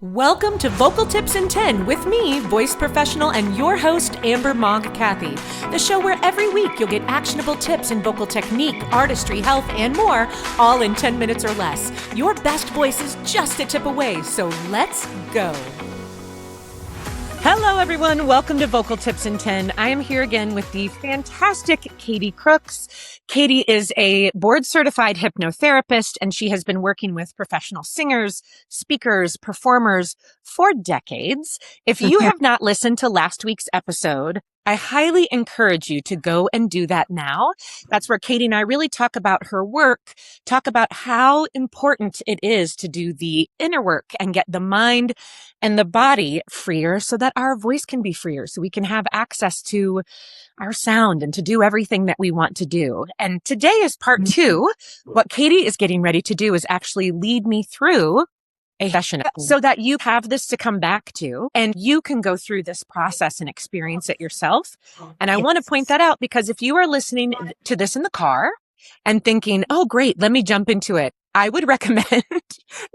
Welcome to Vocal Tips in 10 with me, voice professional and your host, Amber Mogg Cathy. The show where every week you'll get actionable tips in vocal technique, artistry, health, and more, all in 10 minutes or less. Your best voice is just a tip away, so let's go. Hello, everyone. Welcome to Vocal Tips in 10. I am here again with the fantastic Katie Crooks. Katie is a board-certified hypnotherapist, and she has been working with professional singers, speakers, performers for decades. If you have not listened to last week's episode, I highly encourage you to go and do that now. That's where Katie and I really talk about her work, talk about how important it is to do the inner work and get the mind and the body freer so that our voice can be freer, so we can have access to our sound and to do everything that we want to do. And today is part 2. What Katie is getting ready to do is actually lead me through a session so that you have this to come back to and you can go through this process and experience it yourself. And I want to point that out because if you are listening to this in the car and thinking, oh, great, let me jump into it, I would recommend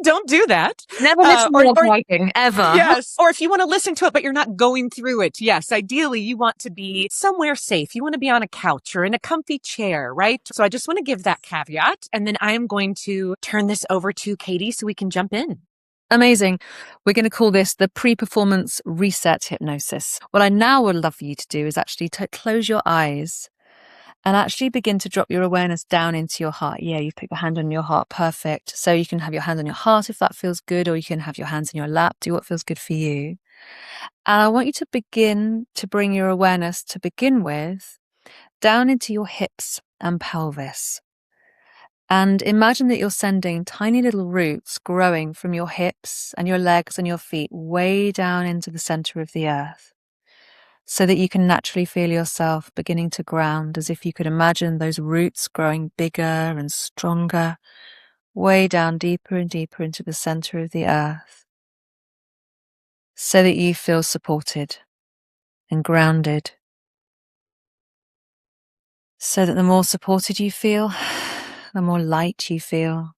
don't do that. Never listen to writing, ever. Yes. Or if you want to listen to it, but you're not going through it. Yes. Ideally, you want to be somewhere safe. You want to be on a couch or in a comfy chair, right? So I just want to give that caveat. And then I am going to turn this over to Katie so we can jump in. Amazing. We're going to call this the pre-performance reset hypnosis. What I now would love for you to do is actually to close your eyes and actually begin to drop your awareness down into your heart. Yeah, you put your hand on your heart. Perfect. So you can have your hand on your heart if that feels good, or you can have your hands in your lap. Do what feels good for you. And I want you to begin to bring your awareness to begin with down into your hips and pelvis. And imagine that you're sending tiny little roots growing from your hips and your legs and your feet way down into the center of the earth, so that you can naturally feel yourself beginning to ground, as if you could imagine those roots growing bigger and stronger, way down deeper and deeper into the center of the earth, so that you feel supported and grounded, so that the more supported you feel, the more light you feel.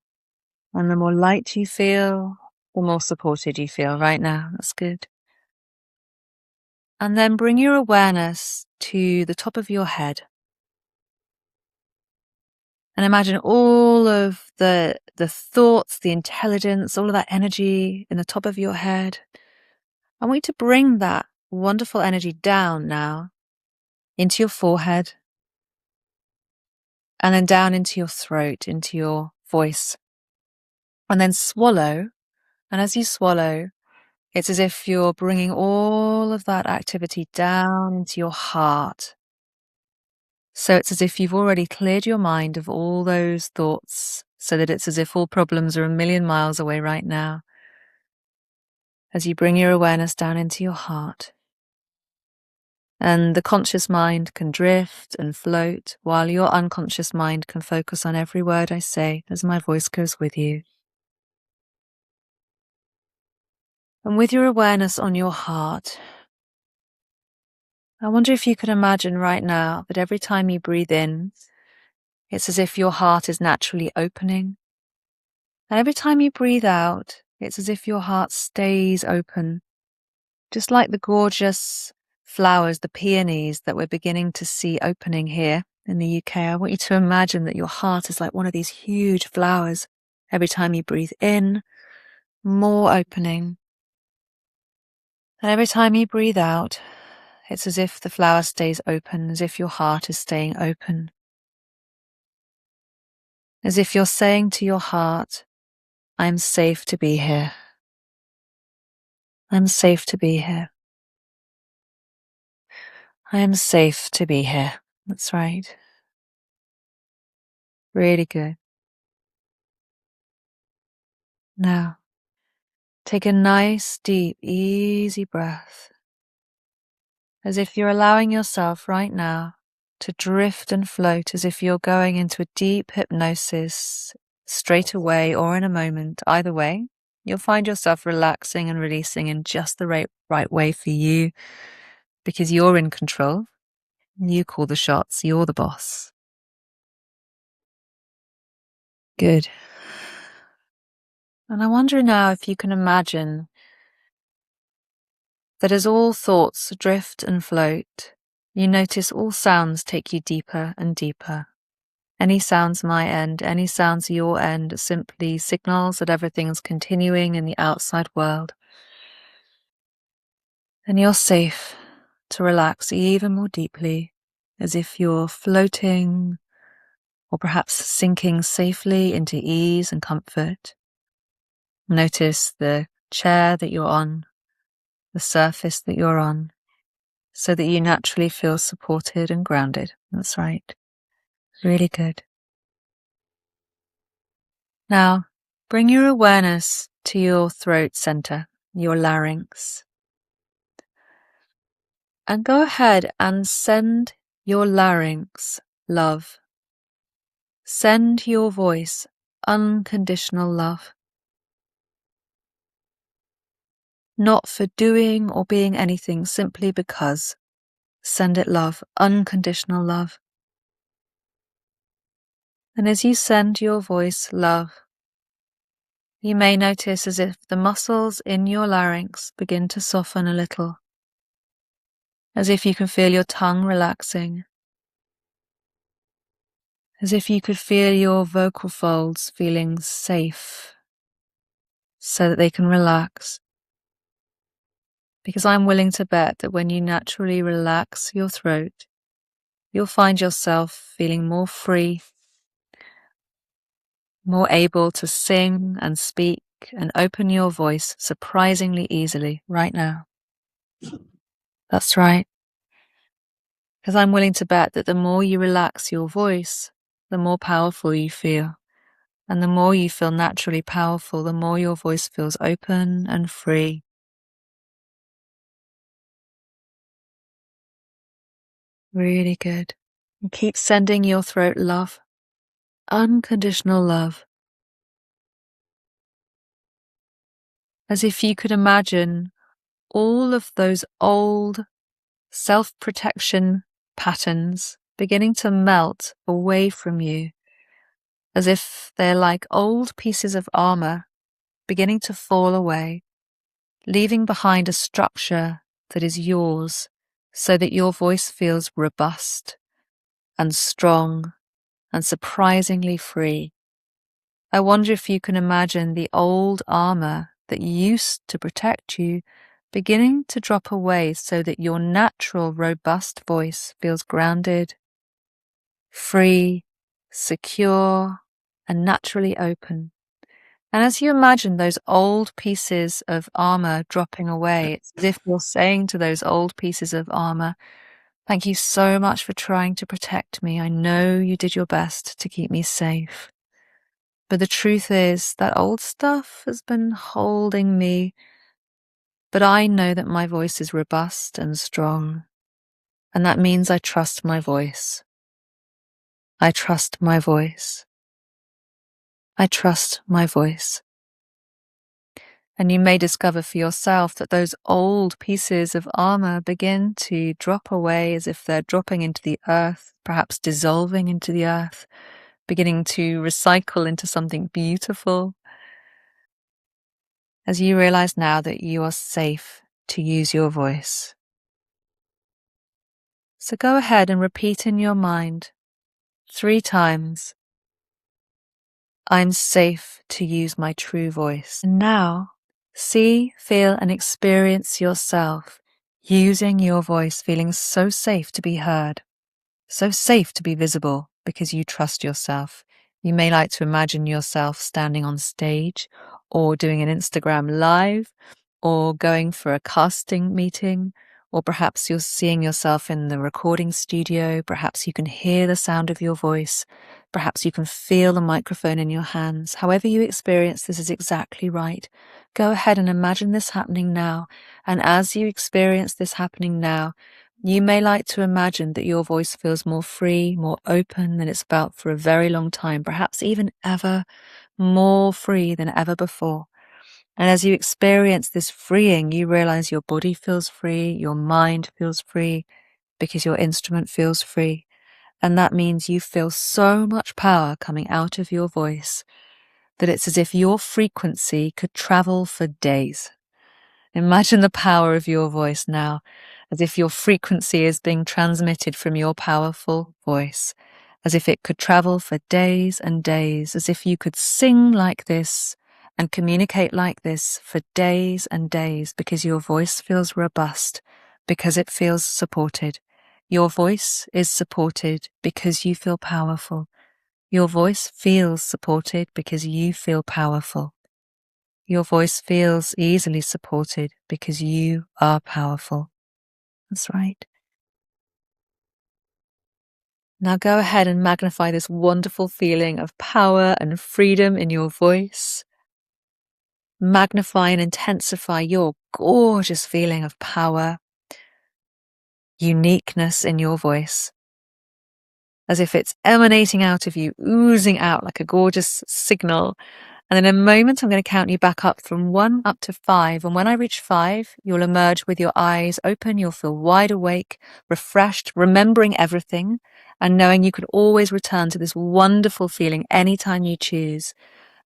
And the more light you feel, the more supported you feel right now. That's good. And then bring your awareness to the top of your head. And imagine all of the thoughts, the intelligence, all of that energy in the top of your head. I want you to bring that wonderful energy down now into your forehead, and then down into your throat, into your voice. And then swallow. And as you swallow, it's as if you're bringing all of that activity down into your heart. So it's as if you've already cleared your mind of all those thoughts, so that it's as if all problems are a million miles away right now. As you bring your awareness down into your heart. And the conscious mind can drift and float, while your unconscious mind can focus on every word I say as my voice goes with you. And with your awareness on your heart, I wonder if you could imagine right now that every time you breathe in, it's as if your heart is naturally opening. And every time you breathe out, it's as if your heart stays open, just like the gorgeous flowers, the peonies that we're beginning to see opening here in the UK. I want you to imagine that your heart is like one of these huge flowers. Every time you breathe in, more opening. And every time you breathe out, it's as if the flower stays open, as if your heart is staying open. As if you're saying to your heart, I'm safe to be here. I'm safe to be here. I am safe to be here. That's right. Really good. Now, take a nice, deep, easy breath, as if you're allowing yourself right now to drift and float, as if you're going into a deep hypnosis straight away or in a moment. Either way, you'll find yourself relaxing and releasing in just the right way for you, because you're in control. You call the shots. You're the boss. Good. And I wonder now if you can imagine that as all thoughts drift and float, you notice all sounds take you deeper and deeper. Any sounds my end, any sounds your end, simply signals that everything's continuing in the outside world. And you're safe to relax even more deeply, as if you're floating or perhaps sinking safely into ease and comfort. Notice the chair that you're on, the surface that you're on, so that you naturally feel supported and grounded. That's right. Really good. Now, bring your awareness to your throat center, your larynx. And go ahead and send your larynx love. Send your voice unconditional love. Not for doing or being anything, simply because. Send it love, unconditional love. And as you send your voice love, you may notice as if the muscles in your larynx begin to soften a little, as if you can feel your tongue relaxing, as if you could feel your vocal folds feeling safe so that they can relax. Because I'm willing to bet that when you naturally relax your throat, you'll find yourself feeling more free, more able to sing and speak and open your voice surprisingly easily right now. That's right. Because I'm willing to bet that the more you relax your voice, the more powerful you feel. And the more you feel naturally powerful, the more your voice feels open and free. Really good. And keep sending your throat love, unconditional love. As if you could imagine all of those old self-protection patterns beginning to melt away from you, as if they're like old pieces of armor beginning to fall away, leaving behind a structure that is yours so that your voice feels robust and strong and surprisingly free. I wonder if you can imagine the old armor that used to protect you beginning to drop away so that your natural, robust voice feels grounded, free, secure, and naturally open. And as you imagine those old pieces of armor dropping away, it's as if you're saying to those old pieces of armor, "Thank you so much for trying to protect me. I know you did your best to keep me safe. But the truth is that old stuff has been holding me. But I know that my voice is robust and strong. And that means I trust my voice. I trust my voice. I trust my voice." And you may discover for yourself that those old pieces of armor begin to drop away as if they're dropping into the earth, perhaps dissolving into the earth, beginning to recycle into something beautiful. As you realize now that you are safe to use your voice. So go ahead and repeat in your mind 3 times, "I'm safe to use my true voice." And now, see, feel, and experience yourself using your voice, feeling so safe to be heard, so safe to be visible because you trust yourself. You may like to imagine yourself standing on stage or doing an Instagram live or going for a casting meeting, or perhaps you're seeing yourself in the recording studio. Perhaps you can hear the sound of your voice. Perhaps you can feel the microphone in your hands. However you experience this is exactly right. Go ahead and imagine this happening now. And as you experience this happening now, you may like to imagine that your voice feels more free, more open than it's felt for a very long time, perhaps even ever more free than ever before. And as you experience this freeing, you realize your body feels free, your mind feels free, because your instrument feels free. And that means you feel so much power coming out of your voice that it's as if your frequency could travel for days. Imagine the power of your voice now, as if your frequency is being transmitted from your powerful voice, as if it could travel for days and days, as if you could sing like this and communicate like this for days and days, because your voice feels robust, because it feels supported. Your voice is supported because you feel powerful. Your voice feels supported because you feel powerful. Your voice feels easily supported because you are powerful. That's right. Now go ahead and magnify this wonderful feeling of power and freedom in your voice. Magnify and intensify your gorgeous feeling of power, uniqueness in your voice, as if it's emanating out of you, oozing out like a gorgeous signal. And in a moment, I'm going to count you back up from 1 up to 5. And when I reach 5, you'll emerge with your eyes open. You'll feel wide awake, refreshed, remembering everything, and knowing you can always return to this wonderful feeling anytime you choose.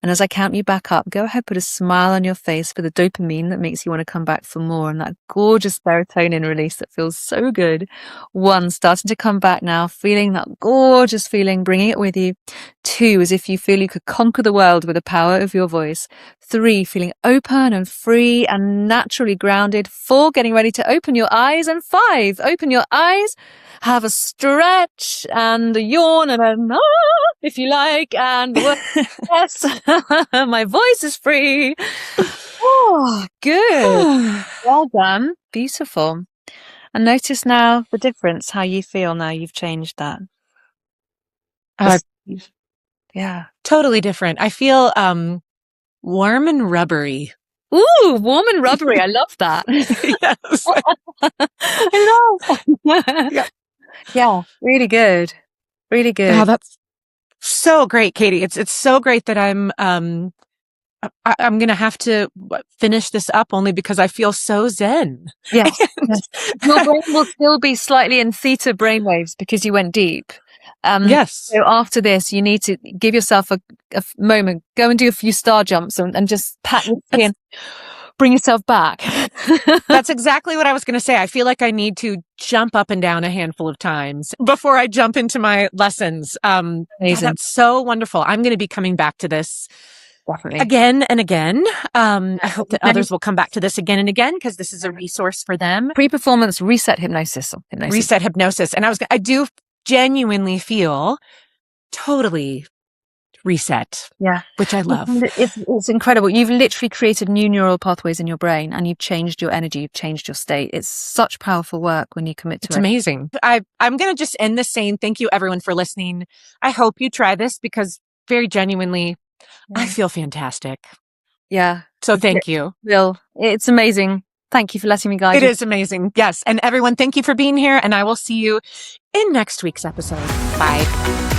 And as I count you back up, go ahead, put a smile on your face for the dopamine that makes you want to come back for more, and that gorgeous serotonin release that feels so good. 1, starting to come back now, feeling that gorgeous feeling, bringing it with you. 2, as if you feel you could conquer the world with the power of your voice. 3, feeling open and free and naturally grounded. 4, getting ready to open your eyes. And 5, open your eyes, have a stretch and a yawn and a if you like, and yes, my voice is free. Oh, good. Well done. Beautiful. And notice now the difference, how you feel now you've changed that. Yeah. Totally different. I feel warm and rubbery. Ooh, warm and rubbery. I love that. Yes. I love. Yeah. Yeah, really good. Really good. Oh, that's so great, Katie. It's so great that I'm going to have to finish this up only because I feel so zen. Yes. Your brain will still be slightly in theta brainwaves because you went deep. Yes. So after this, you need to give yourself a moment, go and do a few star jumps and just pat your skin, bring yourself back. That's exactly what I was going to say. I feel like I need to jump up and down a handful of times before I jump into my lessons. Yeah, that's so wonderful. I'm going to be coming back to this Definitely. Again and again. I hope that others will come back to this again and again because this is a resource for them. Pre-performance reset hypnosis. Reset hypnosis. And I do genuinely feel totally reset. Yeah. Which I love. It's incredible. You've literally created new neural pathways in your brain and you've changed your energy, you've changed your state. It's such powerful work when you commit to it. It's amazing. I'm going to just end this saying thank you everyone for listening. I hope you try this because very genuinely, I feel fantastic. Yeah. So thank you. Will, it's amazing. Thank you for letting me guide you. It is amazing. Yes. And everyone, thank you for being here. And I will see you in next week's episode. Bye.